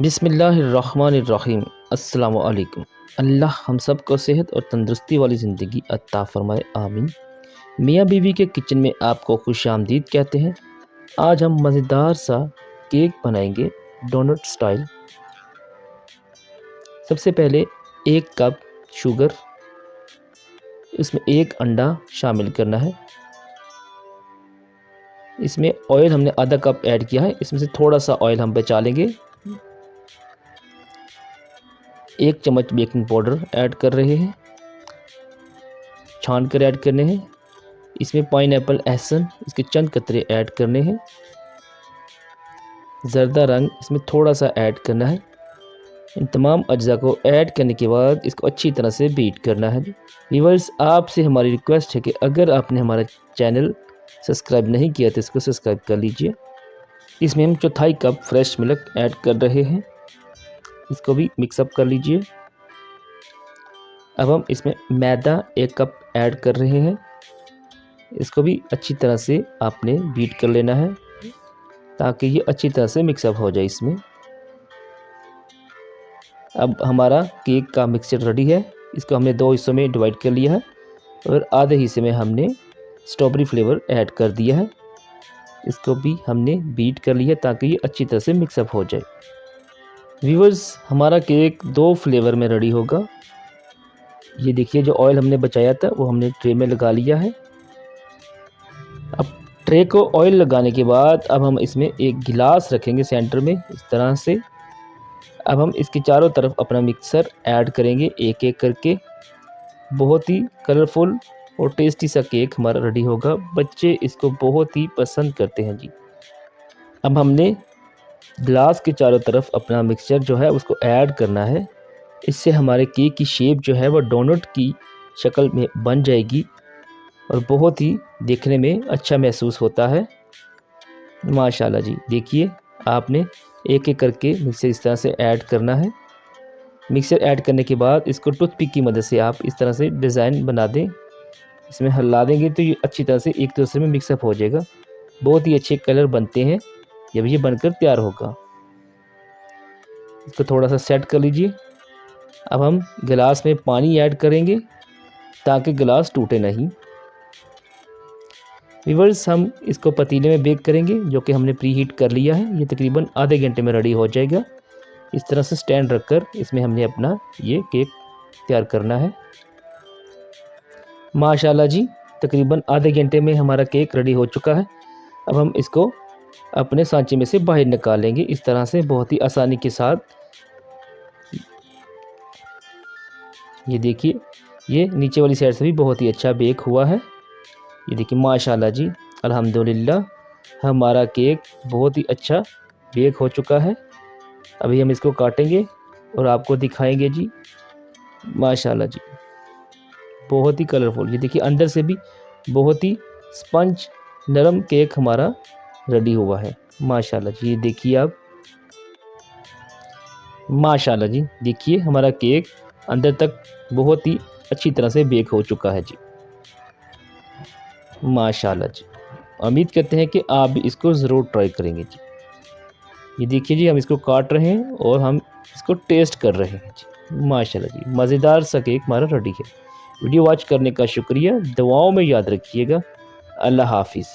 बिस्मिल्लाहिर्रहमानिर्रहीम। अस्सलामु अलैकुम। अल्लाह हम सब को सेहत और तंदुरुस्ती वाली ज़िंदगी अता फ़रमाए, आमीन। मियाँ बीवी के किचन में आपको खुशामदीद कहते हैं। आज हम मज़ेदार सा केक बनाएंगे डोनट स्टाइल। सबसे पहले 1 कप शुगर, इसमें 1 अंडा शामिल करना है। इसमें ऑयल हमने आधा कप ऐड किया है, इसमें से थोड़ा सा ऑयल हम बचा लेंगे। 1 चम्मच बेकिंग पाउडर ऐड कर रहे हैं, छान कर ऐड करने हैं। इसमें पाइनएप्पल एहसन, इसके चंद कतरे ऐड करने हैं। ज़र्दा रंग इसमें थोड़ा सा ऐड करना है। इन तमाम अज्जा को ऐड करने के बाद इसको अच्छी तरह से बीट करना है। व्यूअर्स, आपसे हमारी रिक्वेस्ट है कि अगर आपने हमारा चैनल सब्सक्राइब नहीं किया तो इसको सब्सक्राइब कर लीजिए। इसमें हम 1/4 कप फ्रेश मिल्क ऐड कर रहे हैं, इसको भी मिक्सअप कर लीजिए। अब हम इसमें मैदा 1 कप ऐड कर रहे हैं, इसको भी अच्छी तरह से आपने बीट कर लेना है ताकि ये अच्छी तरह से मिक्सअप हो जाए इसमें। अब हमारा केक का मिक्सचर रेडी है। इसको हमने 2 हिस्सों में डिवाइड कर लिया है और आधे हिस्से में हमने स्ट्रॉबेरी फ्लेवर ऐड कर दिया है। इसको भी हमने बीट कर लिया ताकि ये अच्छी तरह से मिक्सअप हो जाए। व्यूअर्स, हमारा केक 2 फ्लेवर में रेडी होगा। ये देखिए, जो ऑयल हमने बचाया था वो हमने ट्रे में लगा लिया है। अब ट्रे को ऑयल लगाने के बाद अब हम इसमें एक गिलास रखेंगे सेंटर में इस तरह से। अब हम इसके चारों तरफ अपना मिक्सर ऐड करेंगे एक एक करके। बहुत ही कलरफुल और टेस्टी सा केक हमारा रेडी होगा। बच्चे इसको बहुत ही पसंद करते हैं जी। अब हमने ग्लास के चारों तरफ अपना मिक्सचर जो है उसको ऐड करना है। इससे हमारे केक की शेप जो है वो डोनट की शक्ल में बन जाएगी और बहुत ही देखने में अच्छा महसूस होता है। माशाल्लाह जी, देखिए आपने एक एक करके मिक्सर इस तरह से ऐड करना है। मिक्सर ऐड करने के बाद इसको टूथपिक की मदद से आप इस तरह से डिज़ाइन बना दें। इसमें हिला देंगे तो ये अच्छी तरह से एक दूसरे में मिक्सअप हो जाएगा। बहुत ही अच्छे कलर बनते हैं जब ये बनकर तैयार होगा। इसको थोड़ा सा सेट कर लीजिए। अब हम गिलास में पानी ऐड करेंगे ताकि गिलास टूटे नहीं। व्यूअर्स, हम इसको पतीले में बेक करेंगे जो कि हमने प्री हीट कर लिया है। ये तकरीबन आधे घंटे में रेडी हो जाएगा। इस तरह से स्टैंड रखकर इसमें हमने अपना ये केक तैयार करना है। माशाल्लाह जी, तकरीबन आधे घंटे में हमारा केक रेडी हो चुका है। अब हम इसको अपने सांचे में से बाहर निकालेंगे इस तरह से बहुत ही आसानी के साथ। ये देखिए, ये नीचे वाली साइड से भी बहुत ही अच्छा बेक हुआ है। ये देखिए माशाल्लाह जी, अल्हम्दुलिल्लाह हमारा केक बहुत ही अच्छा बेक हो चुका है। अभी हम इसको काटेंगे और आपको दिखाएंगे जी। माशाल्लाह जी, बहुत ही कलरफुल। ये देखिए अंदर से भी बहुत ही स्पंज नरम केक हमारा रेडी हुआ है। माशाल्लाह जी, ये देखिए आप। माशाल्लाह जी, देखिए हमारा केक अंदर तक बहुत ही अच्छी तरह से बेक हो चुका है जी। माशाल्लाह जी, उम्मीद करते हैं कि आप भी इसको ज़रूर ट्राई करेंगे जी। ये देखिए जी, हम इसको काट रहे हैं और हम इसको टेस्ट कर रहे हैं जी। माशाल्लाह जी, मज़ेदार सा केक हमारा रेडी है। वीडियो वॉच करने का शुक्रिया। दुआओं में याद रखिएगा। अल्लाह हाफिज़।